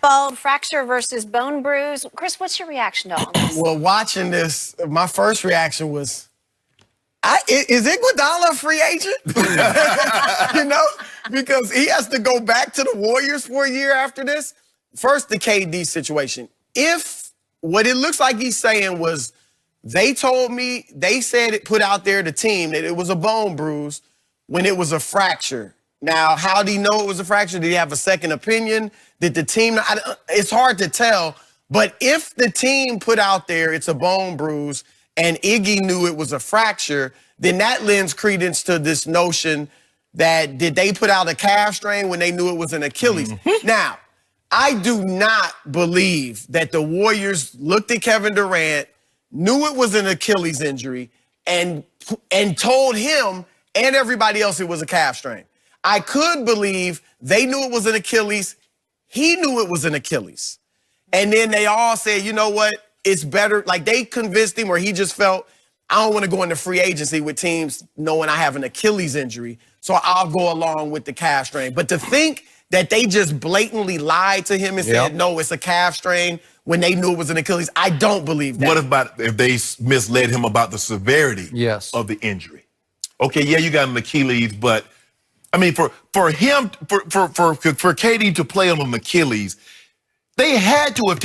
blackballed, fracture versus bone bruise. Chris, what's your reaction to all this? Well, watching this, my first reaction was, is Iguodala a free agent? You know, because he has to go back to the Warriors for a year after this. First, the KD situation. If what it looks like he's saying was, they told me, they said it put out there, the team, that it was a bone bruise when it was a fracture. Now, how do you know it was a fracture? Did he have a second opinion? Did the team, it's hard to tell. But if the team put out there it's a bone bruise and Iggy knew it was a fracture, then that lends credence to this notion that did they put out a calf strain when they knew it was an Achilles? Now, I do not believe that the Warriors looked at Kevin Durant, knew it was an Achilles injury, and told him and everybody else it was a calf strain. I could believe they knew it was an Achilles, he knew it was an Achilles. And then they all said, you know what, it's better. Like they convinced him, or he just felt, I don't want to go into free agency with teams knowing I have an Achilles injury, so I'll go along with the calf strain. But to think that they just blatantly lied to him and said, no, it's a calf strain when they knew it was an Achilles, I don't believe that. What about if they misled him about the severity of the injury? Okay, yeah, you got an Achilles, but I mean, for him, for KD to play on an Achilles, they had to have.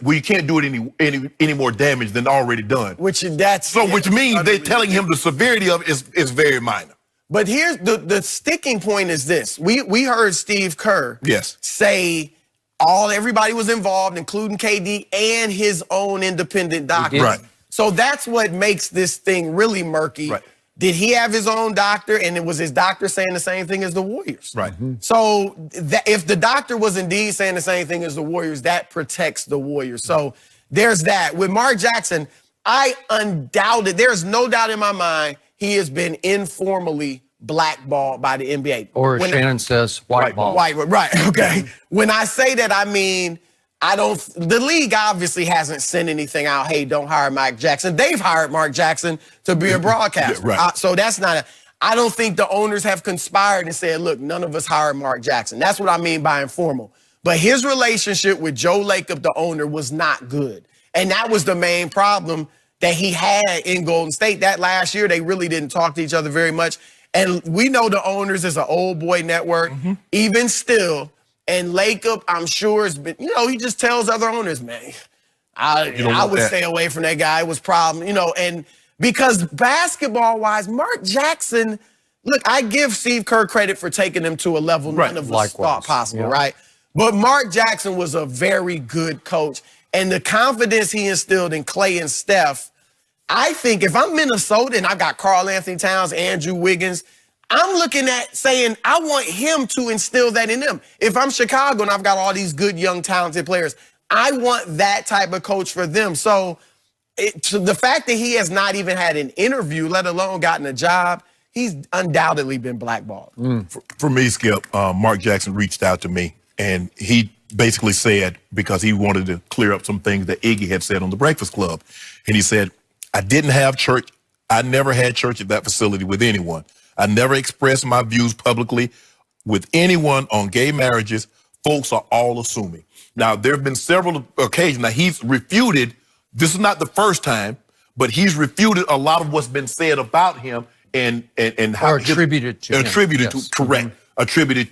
Well, you can't do it any more damage than already done. Which means they're telling him the severity of it is very minor. But here's the sticking point is this: we heard Steve Kerr say everybody was involved, including KD and his own independent doctor. Right. So that's what makes this thing really murky. Right. Did he have his own doctor, and it was his doctor saying the same thing as the Warriors? Right. So if the doctor was indeed saying the same thing as the Warriors, that protects the Warriors. So there's that. With Mark Jackson, there's no doubt in my mind he has been informally blackballed by the NBA. Or as Shannon says, whiteballed. Right, okay. When I say that, I mean, the league obviously hasn't sent anything out, hey, don't hire Mike Jackson. They've hired Mark Jackson to be a broadcaster. So that's not I don't think the owners have conspired and said, look, none of us hired Mark Jackson. That's what I mean by informal. But his relationship with Joe Lacob, the owner, was not good. And that was the main problem that he had in Golden State. That last year, they really didn't talk to each other very much. And we know the owners is an old boy network, even still. And Lacob, I'm sure, has been, he just tells other owners, man, I would stay away from that guy. It was problem, and because basketball-wise, Mark Jackson, look, I give Steve Kerr credit for taking him to a level none of us thought possible, right? But Mark Jackson was a very good coach. And the confidence he instilled in Clay and Steph, I think if I'm Minnesota and I got Karl Anthony Towns, Andrew Wiggins, I'm looking at saying I want him to instill that in them. If I'm Chicago and I've got all these good, young, talented players, I want that type of coach for them. So the fact that he has not even had an interview, let alone gotten a job, he's undoubtedly been blackballed. For me, Skip, Mark Jackson reached out to me, and he basically said, because he wanted to clear up some things that Iggy had said on the Breakfast Club, and he said, I didn't have church. I never had church at that facility with anyone. I never expressed my views publicly with anyone on gay marriages. Folks are all assuming. Now, there have been several occasions. Now, he's refuted. This is not the first time, but he's refuted a lot of what's been said about him and how attributed to him. Attributed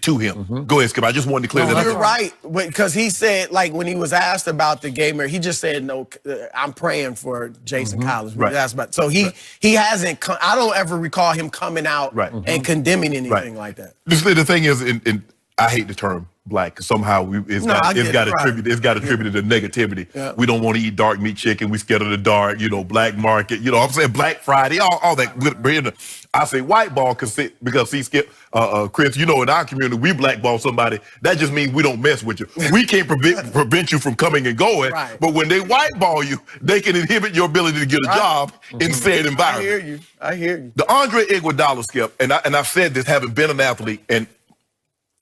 to him. Go ahead, Skip. I just wanted to clear that up. You're right, because he said, like, when he was asked about the gay marriage, he just said, no, I'm praying for Jason Collins. So he hasn't, I don't ever recall him coming out and condemning anything like that. The thing is, and I hate the term black, because somehow it's got attributed to negativity. We don't want to eat dark meat chicken. We scared of the dark, black market, I'm saying Black Friday, all that. I say white ball because see, Skip, Chris, in our community, we blackball somebody. That just means we don't mess with you. We can't prevent you from coming and going. But when they white ball you, they can inhibit your ability to get a job in said environment. I hear you. The Andre Iguodala, Skip, and I've said this having been an athlete, and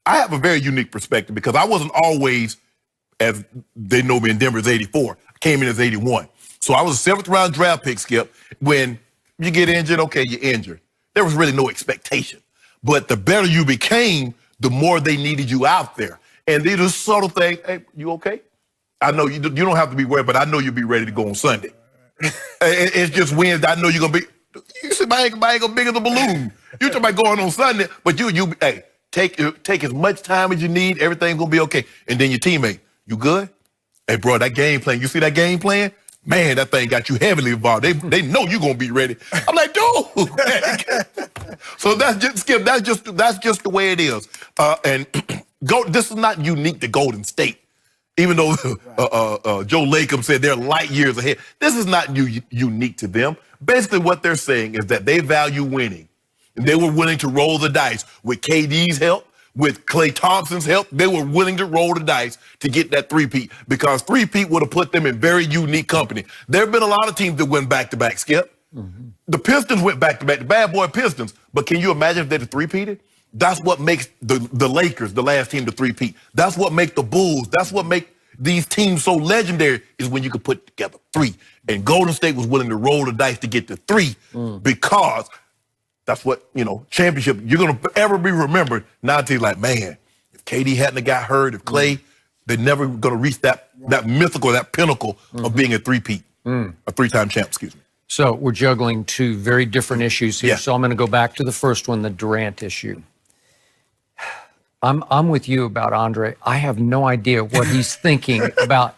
I have a very unique perspective because I wasn't always, as they know me in Denver, as 84. I came in as 81. So I was a seventh round draft pick, Skip. When you get injured, okay, you're injured. There was really no expectation. But the better you became, the more they needed you out there. And these are subtle things. Hey, you okay? I know you don't have to be worried, but I know you'll be ready to go on Sunday. It's just Wednesday. I know you're gonna be. You see, my ain't gonna bigger the balloon. You talking about going on Sunday, but you hey, take as much time as you need. Everything's gonna be okay. And then your teammate, you good? Hey, bro, that game plan. You see that game plan? Man, that thing got you heavily involved. They know you're gonna be ready. I'm like, dude. So that's just Skip. That's just the way it is. And this is not unique to Golden State. Even though Joe Lacob said they're light years ahead, this is not unique to them. Basically, what they're saying is that they value winning. And they were willing to roll the dice with KD's help, with Klay Thompson's help. They were willing to roll the dice to get that three-peat because three-peat would have put them in very unique company. There have been a lot of teams that went back-to-back, Skip. Mm-hmm. The Pistons went back-to-back, the bad boy Pistons. But can you imagine if they'd have three-peated? That's what makes the Lakers, the last team, to three-peat. That's what makes the Bulls. That's what makes these teams so legendary is when you can put together three. And Golden State was willing to roll the dice to get to three because that's what, championship, you're going to ever be remembered. Now it's like, man, if KD hadn't have got hurt, if Klay, they're never going to reach that mythical, that pinnacle of being a three-peat, a three-time champ, excuse me. So we're juggling two very different issues here. Yeah. So I'm going to go back to the first one, the Durant issue. I'm with you about Andre. I have no idea what he's thinking about.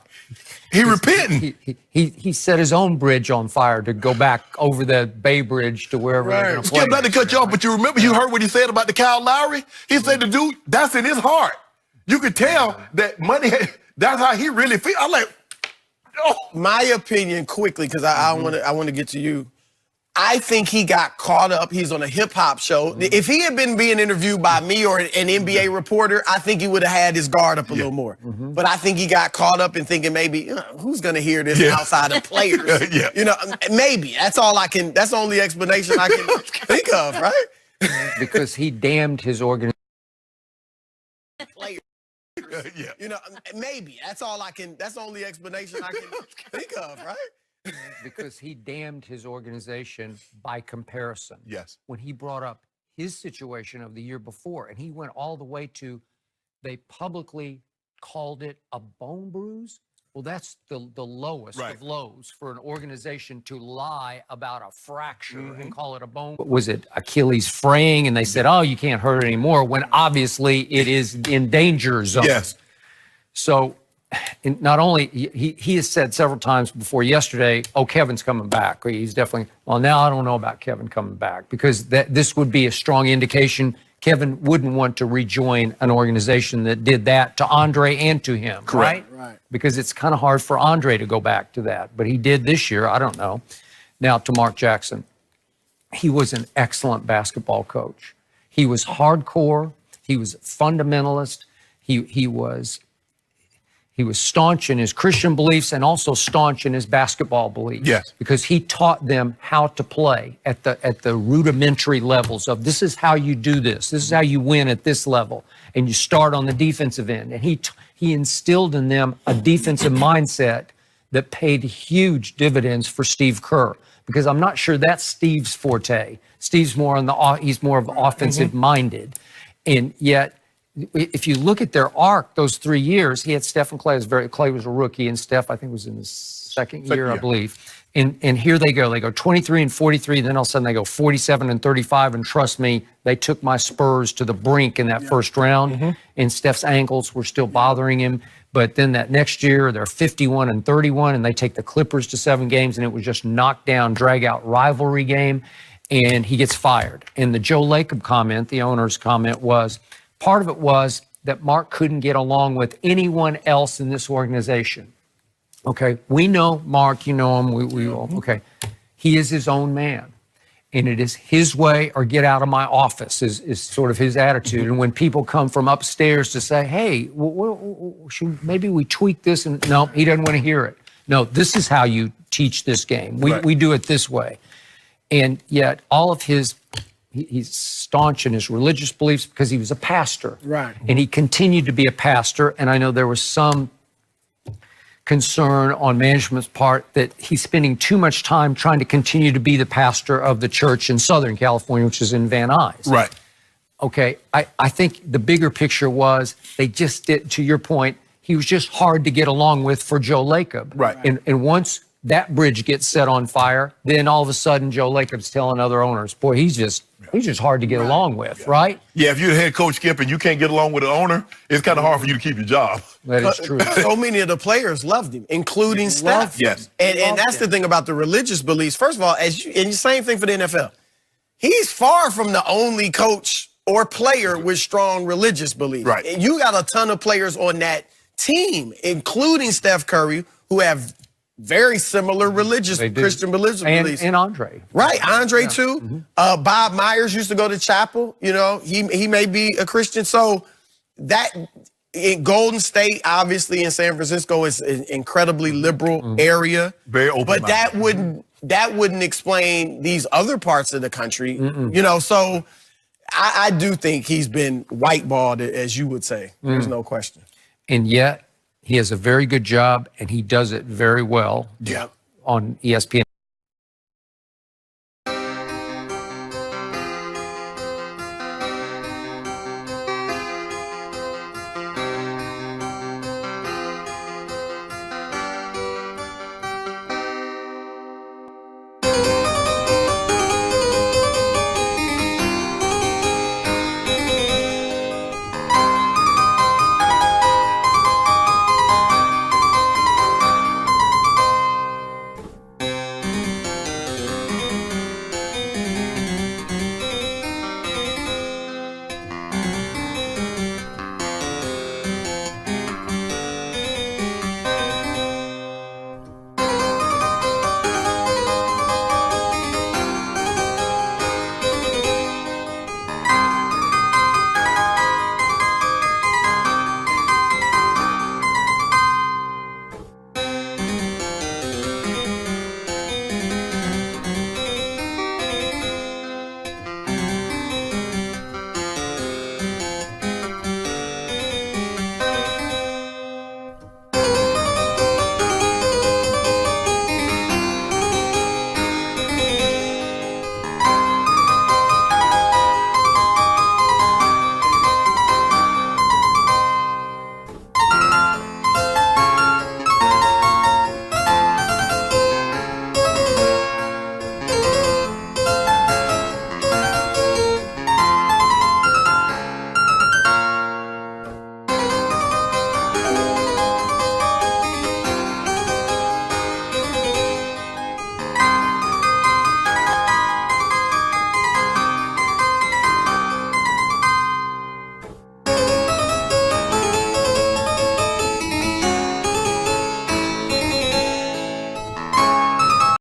He repenting. He set his own bridge on fire to go back over the Bay Bridge to wherever they're going to play. Skip, not to cut you off, but you remember you heard what he said about the Kyle Lowry? He said the dude, that's in his heart. You could tell that money, that's how he really feels. I'm like, oh. My opinion, quickly, because I want to get to you. I think he got caught up. He's on a hip hop show. If he had been being interviewed by me or an NBA reporter, I think he would have had his guard up a little more. But I think he got caught up in thinking maybe who's going to hear this outside of players? Maybe that's all I can. That's the only explanation I can think of, right? Because he damned his organization. Maybe that's all I can. That's the only explanation I can think of, right? Because he damned his organization by comparison. Yes. When he brought up his situation of the year before, and he went all the way to, they publicly called it a bone bruise. Well, that's the lowest of lows for an organization to lie about a fracture and call it a bone. Was it Achilles fraying? And they said, oh, you can't hurt it anymore, when obviously it is in danger zone. Yes. So not only, he has said several times before yesterday, oh, Kevin's coming back. He's definitely, well, now I don't know about Kevin coming back, because this would be a strong indication Kevin wouldn't want to rejoin an organization that did that to Andre and to him, right? Because it's kind of hard for Andre to go back to that. But he did this year, I don't know. Now to Mark Jackson. He was an excellent basketball coach. He was hardcore. He was a fundamentalist. He was staunch in his Christian beliefs and also staunch in his basketball beliefs. Yes. Because he taught them how to play at the rudimentary levels of, this is how you do this. This is how you win at this level. And you start on the defensive end. And he instilled in them a defensive mindset that paid huge dividends for Steve Kerr. Because I'm not sure that's Steve's forte. Steve's more he's more of offensive minded. And yet, if you look at their arc, those 3 years, he had Steph and Clay. Clay was a rookie, and Steph, I think, was in his second year, I believe. And here they go. They go 23 and 43. Then all of a sudden they go 47 and 35. And trust me, they took my Spurs to the brink in that first round. And Steph's ankles were still bothering him. But then that next year, they're 51 and 31, and they take the Clippers to 7 games, and it was just knockdown, drag-out rivalry game. And he gets fired. And the Joe Lacob comment, the owner's comment, was, part of it was that Mark couldn't get along with anyone else in this organization. Okay, we know Mark, you know him, we all, okay. He is his own man. And it is his way or get out of my office is sort of his attitude. And when people come from upstairs to say, hey, maybe we tweak this, and no, he doesn't want to hear it. No, this is how you teach this game. We do it this way. And yet all of he's staunch in his religious beliefs because he was a pastor. Right. And he continued to be a pastor. And I know there was some concern on management's part that he's spending too much time trying to continue to be the pastor of the church in Southern California, which is in Van Nuys. Right. Okay, I think the bigger picture was they just did, to your point, he was just hard to get along with for Joe Lacob. Right. And once that bridge gets set on fire, then all of a sudden Joe Lacob's telling other owners, boy, he's just hard to get along with, right? Yeah, if you're the head coach, Skip, and you can't get along with the owner, it's kind of hard for you to keep your job. That is true. So many of the players loved him, including Steph. Yes. And that's the thing about the religious beliefs. First of all, and the same thing for the NFL. He's far from the only coach or player with strong religious beliefs. Right. And you got a ton of players on that team, including Steph Curry, who have very similar religious, They do. Christian religious beliefs. And Andre. Right, Andre too. Bob Myers used to go to chapel. You know, he may be a Christian. So that in Golden State, obviously in San Francisco, is an incredibly liberal area. Very open-minded. But that wouldn't explain these other parts of the country. You know, so I do think he's been whiteballed, as you would say. There's no question. And yet he has a very good job and he does it very well Yeah. on ESPN.